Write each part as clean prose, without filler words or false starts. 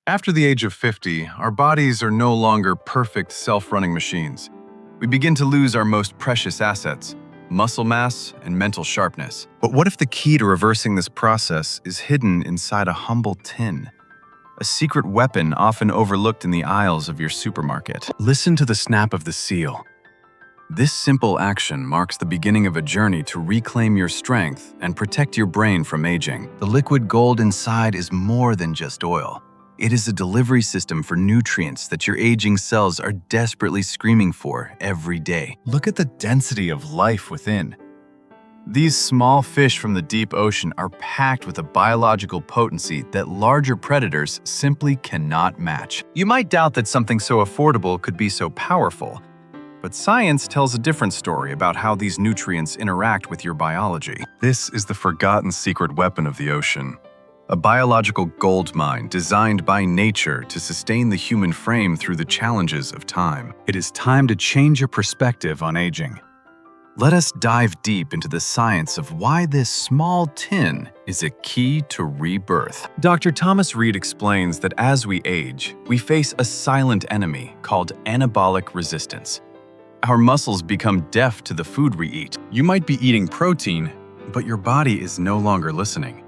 After the age of 50, our bodies are no longer perfect self-running machines. We begin to lose our most precious assets, muscle mass and mental sharpness. But what if the key to reversing this process is hidden inside a humble tin? A secret weapon often overlooked in the aisles of your supermarket. Listen to the snap of the seal. This simple action marks the beginning of a journey to reclaim your strength and protect your brain from aging. The liquid gold inside is more than just oil. It is a delivery system for nutrients that your aging cells are desperately screaming for every day. Look at the density of life within. These small fish from the deep ocean are packed with a biological potency that larger predators simply cannot match. You might doubt that something so affordable could be so powerful, but science tells a different story about how these nutrients interact with your biology. This is the forgotten secret weapon of the ocean. A biological gold mine designed by nature to sustain the human frame through the challenges of time. It is time to change your perspective on aging. Let us dive deep into the science of why this small tin is a key to rebirth. Dr. Thomas Reed explains that as we age, we face a silent enemy called anabolic resistance. Our muscles become deaf to the food we eat. You might be eating protein, but your body is no longer listening.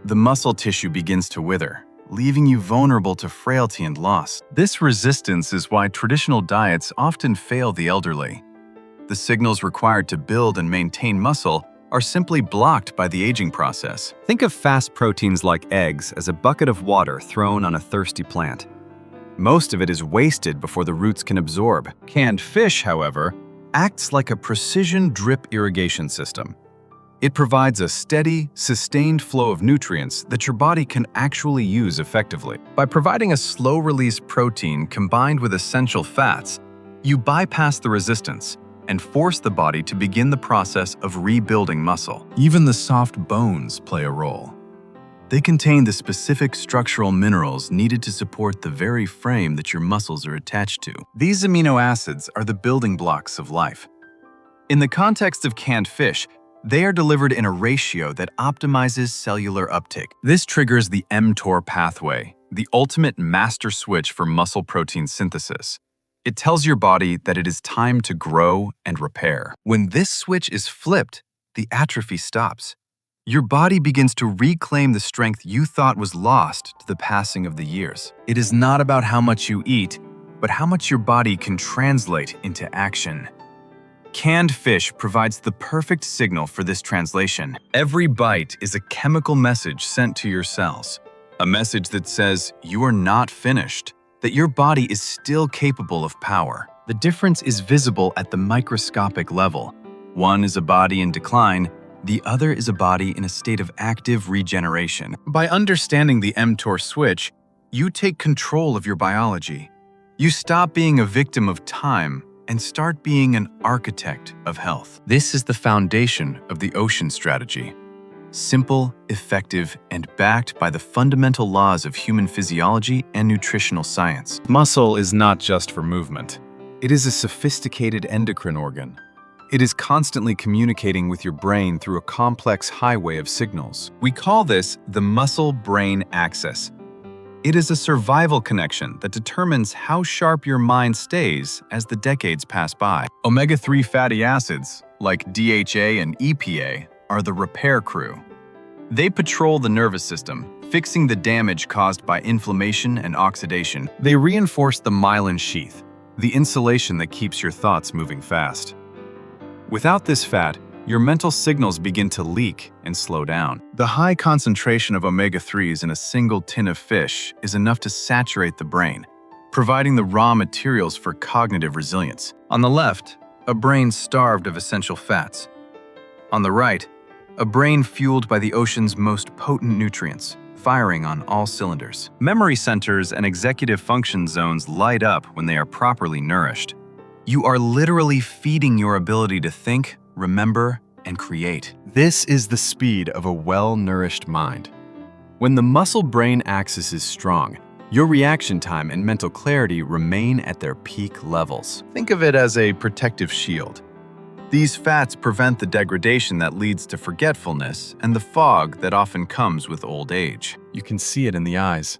The muscle tissue begins to wither, leaving you vulnerable to frailty and loss. This resistance is why traditional diets often fail the elderly. The signals required to build and maintain muscle are simply blocked by the aging process. Think of fast proteins like eggs as a bucket of water thrown on a thirsty plant. Most of it is wasted before the roots can absorb. Canned fish, however, acts like a precision drip irrigation system. It provides a steady, sustained flow of nutrients that your body can actually use effectively. By providing a slow-release protein combined with essential fats, you bypass the resistance and force the body to begin the process of rebuilding muscle. Even the soft bones play a role. They contain the specific structural minerals needed to support the very frame that your muscles are attached to. These amino acids are the building blocks of life. In the context of canned fish, they are delivered in a ratio that optimizes cellular uptake. This triggers the mTor pathway, the ultimate master switch for muscle protein synthesis. It tells your body that it is time to grow and repair. When this switch is flipped, the atrophy stops. Your body begins to reclaim the strength you thought was lost to the passing of the years. It is not about how much you eat, but how much your body can translate into action. Canned fish provides the perfect signal for this translation. Every bite is a chemical message sent to your cells, a message that says you are not finished, that your body is still capable of power. The difference is visible at the microscopic level. One is a body in decline, the other is a body in a state of active regeneration. By understanding the mTor switch, you take control of your biology. You stop being a victim of time and start being an architect of health. This is the foundation of the ocean strategy. Simple, effective, and backed by the fundamental laws of human physiology and nutritional science. Muscle is not just for movement. It is a sophisticated endocrine organ. It is constantly communicating with your brain through a complex highway of signals. We call this the muscle-brain axis. It is a survival connection that determines how sharp your mind stays as the decades pass by. Omega-3 fatty acids, like DHA and EPA, are the repair crew. They patrol the nervous system, fixing the damage caused by inflammation and oxidation. They reinforce the myelin sheath, the insulation that keeps your thoughts moving fast. Without this fat, your mental signals begin to leak and slow down. The high concentration of omega-3s in a single tin of fish is enough to saturate the brain, providing the raw materials for cognitive resilience. On the left, a brain starved of essential fats. On the right, a brain fueled by the ocean's most potent nutrients, firing on all cylinders. Memory centers and executive function zones light up when they are properly nourished. You are literally feeding your ability to think, remember, and create. This is the speed of a well-nourished mind. When the muscle-brain axis is strong, your reaction time and mental clarity remain at their peak levels. Think of it as a protective shield. These fats prevent the degradation that leads to forgetfulness and the fog that often comes with old age. You can see it in the eyes.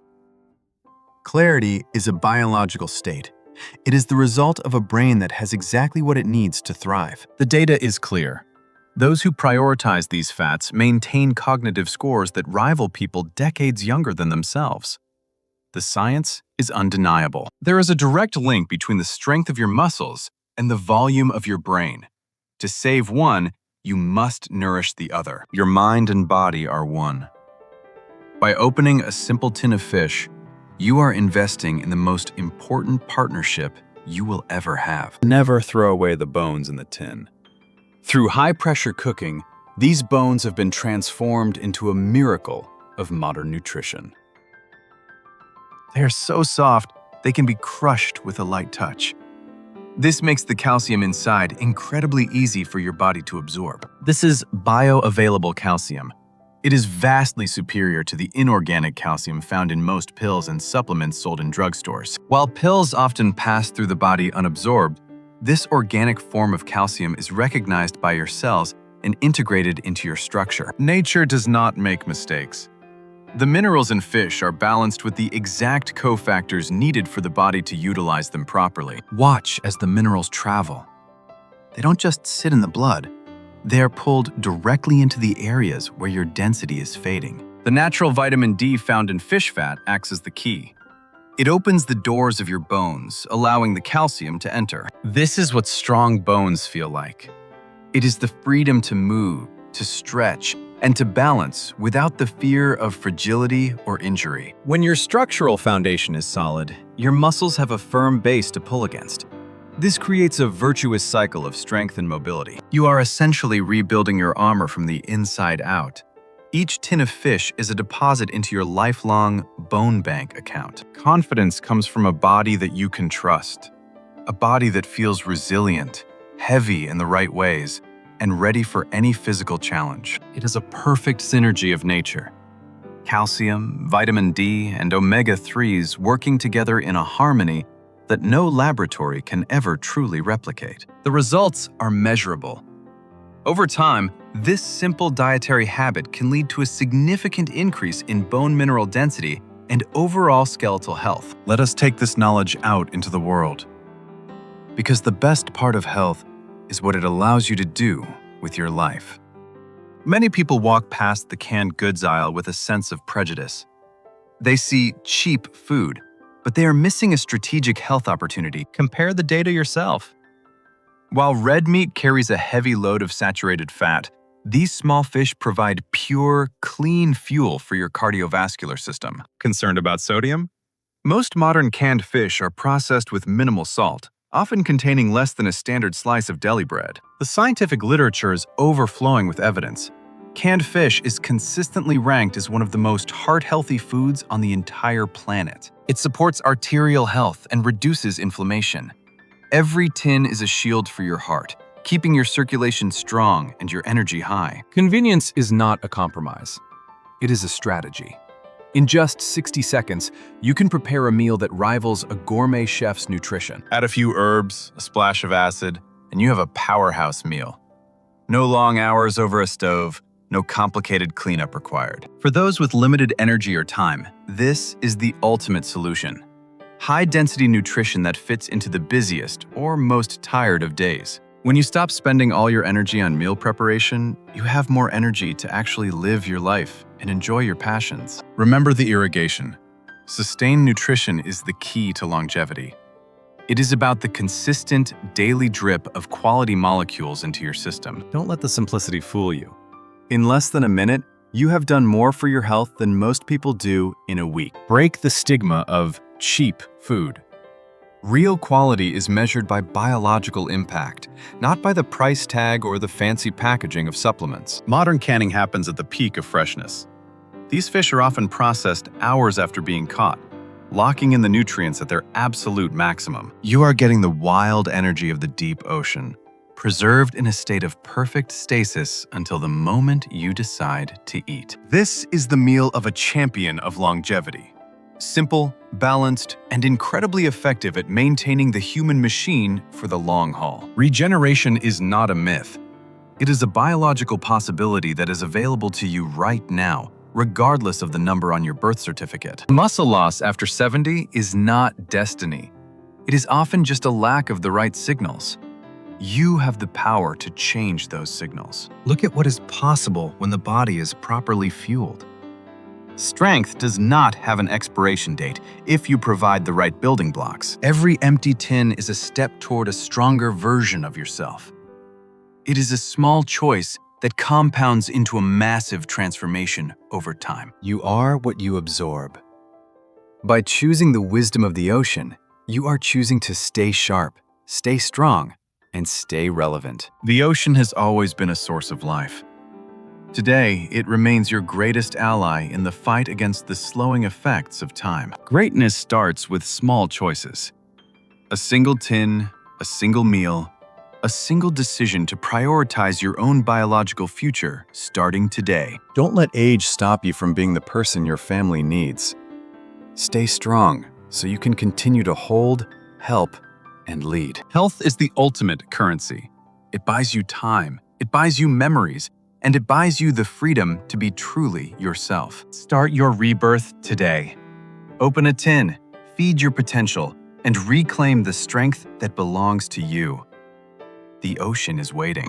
Clarity is a biological state. It is the result of a brain that has exactly what it needs to thrive. The data is clear. Those who prioritize these fats maintain cognitive scores that rival people decades younger than themselves. The science is undeniable. There is a direct link between the strength of your muscles and the volume of your brain. To save one, you must nourish the other. Your mind and body are one. By opening a simple tin of fish, you are investing in the most important partnership you will ever have. Never throw away the bones in the tin. Through high-pressure cooking, these bones have been transformed into a miracle of modern nutrition. They are so soft, they can be crushed with a light touch. This makes the calcium inside incredibly easy for your body to absorb. This is bioavailable calcium. It is vastly superior to the inorganic calcium found in most pills and supplements sold in drugstores. While pills often pass through the body unabsorbed, this organic form of calcium is recognized by your cells and integrated into your structure. Nature does not make mistakes. The minerals in fish are balanced with the exact cofactors needed for the body to utilize them properly. Watch as the minerals travel. They don't just sit in the blood. They are pulled directly into the areas where your density is fading. The natural vitamin D found in fish fat acts as the key. It opens the doors of your bones, allowing the calcium to enter. This is what strong bones feel like. It is the freedom to move, to stretch, and to balance without the fear of fragility or injury. When your structural foundation is solid, your muscles have a firm base to pull against. This creates a virtuous cycle of strength and mobility. You are essentially rebuilding your armor from the inside out. Each tin of fish is a deposit into your lifelong bone bank account. Confidence comes from a body that you can trust, a body that feels resilient, heavy in the right ways, and ready for any physical challenge. It is a perfect synergy of nature. Calcium, vitamin D, and omega-3s working together in a harmony that no laboratory can ever truly replicate. The results are measurable. Over time, this simple dietary habit can lead to a significant increase in bone mineral density and overall skeletal health. Let us take this knowledge out into the world. Because the best part of health is what it allows you to do with your life. Many people walk past the canned goods aisle with a sense of prejudice. They see cheap food, but they are missing a strategic health opportunity. Compare the data yourself. While red meat carries a heavy load of saturated fat, these small fish provide pure, clean fuel for your cardiovascular system. Concerned about sodium? Most modern canned fish are processed with minimal salt, often containing less than a standard slice of deli bread. The scientific literature is overflowing with evidence. Canned fish is consistently ranked as one of the most heart-healthy foods on the entire planet. It supports arterial health and reduces inflammation. Every tin is a shield for your heart, keeping your circulation strong and your energy high. Convenience is not a compromise. It is a strategy. In just 60 seconds, you can prepare a meal that rivals a gourmet chef's nutrition. Add a few herbs, a splash of acid, and you have a powerhouse meal. No long hours over a stove, no complicated cleanup required. For those with limited energy or time, this is the ultimate solution. High-density nutrition that fits into the busiest or most tired of days. When you stop spending all your energy on meal preparation, you have more energy to actually live your life and enjoy your passions. Remember the irrigation. Sustained nutrition is the key to longevity. It is about the consistent, daily drip of quality molecules into your system. Don't let the simplicity fool you. In less than a minute, you have done more for your health than most people do in a week. Break the stigma of cheap food. Real quality is measured by biological impact, not by the price tag or the fancy packaging of supplements. Modern canning happens at the peak of freshness. These fish are often processed hours after being caught, locking in the nutrients at their absolute maximum. You are getting the wild energy of the deep ocean, preserved in a state of perfect stasis until the moment you decide to eat. This is the meal of a champion of longevity. Simple, balanced, and incredibly effective at maintaining the human machine for the long haul. Regeneration is not a myth. It is a biological possibility that is available to you right now, regardless of the number on your birth certificate. Muscle loss after 70 is not destiny. It is often just a lack of the right signals. You have the power to change those signals. Look at what is possible when the body is properly fueled. Strength does not have an expiration date if you provide the right building blocks. Every empty tin is a step toward a stronger version of yourself. It is a small choice that compounds into a massive transformation over time. You are what you absorb. By choosing the wisdom of the ocean, you are choosing to stay sharp, stay strong, and stay relevant. The ocean has always been a source of life. Today, it remains your greatest ally in the fight against the slowing effects of time. Greatness starts with small choices. A single tin, a single meal, a single decision to prioritize your own biological future starting today. Don't let age stop you from being the person your family needs. Stay strong so you can continue to hold, help, and lead. Health is the ultimate currency. It buys you time, it buys you memories, and it buys you the freedom to be truly yourself. Start your rebirth today. Open a tin, feed your potential, and reclaim the strength that belongs to you. The ocean is waiting.